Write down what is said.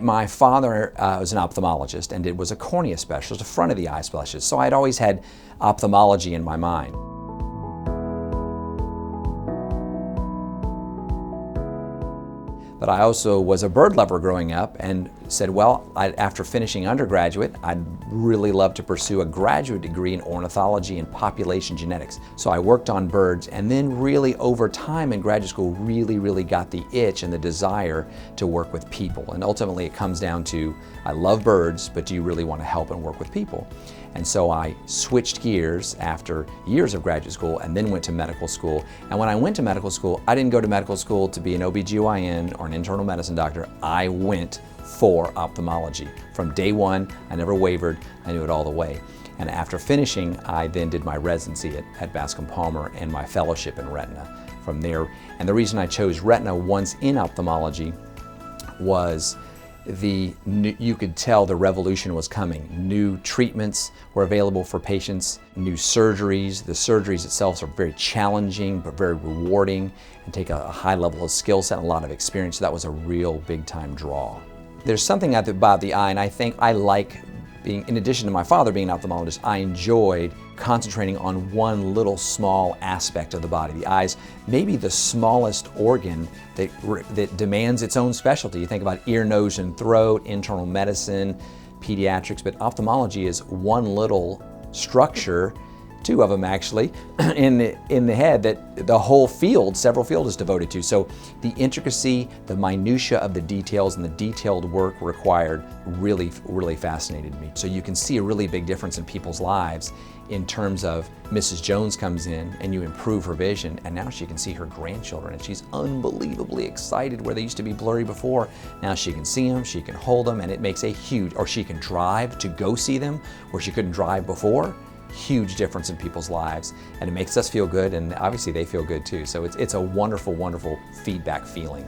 My father was an ophthalmologist and was a cornea specialist, a front of the eye specialist, so I'd always had ophthalmology in my mind. But I also was a bird lover growing up and said, well, after finishing undergraduate, I'd really love to pursue a graduate degree in ornithology and population genetics. So I worked on birds, and then really over time in graduate school really got the itch and the desire to work with people. And ultimately it comes down to, I love birds, but do you really want to help and work with people? And so I switched gears after years of graduate school and then went to medical school. And when I went to medical school, I didn't go to medical school to be an OBGYN or an internal medicine doctor. I went for ophthalmology. From day one, I never wavered. I knew it all the way. And after finishing, I then did my residency at Bascom Palmer and my fellowship in Retina from there. And the reason I chose Retina once in ophthalmology was you could tell the revolution was coming. New treatments were available for patients, new surgeries. The surgeries itself are very challenging but very rewarding and take a high level of skill set and a lot of experience. So that was a real big time draw. There's something about the eye, and I think I like being, in addition to my father being an ophthalmologist, I enjoyed concentrating on one little small aspect of the body. The eye's maybe the smallest organ that demands its own specialty. You think about ear, nose, and throat, internal medicine, pediatrics, but ophthalmology is one little structure, two of them actually, in the head that the whole field, several fields is devoted to. So the intricacy, the minutia of the details and the detailed work required really fascinated me. So you can see a really big difference in people's lives in terms of Mrs. Jones comes in and you improve her vision, and now she can see her grandchildren and she's unbelievably excited where they used to be blurry before. Now she can see them, she can hold them, and it makes a huge, or she can drive to go see them where she couldn't drive before. Huge difference in people's lives, and it makes us feel good, and obviously they feel good too. So it's a wonderful feedback feeling.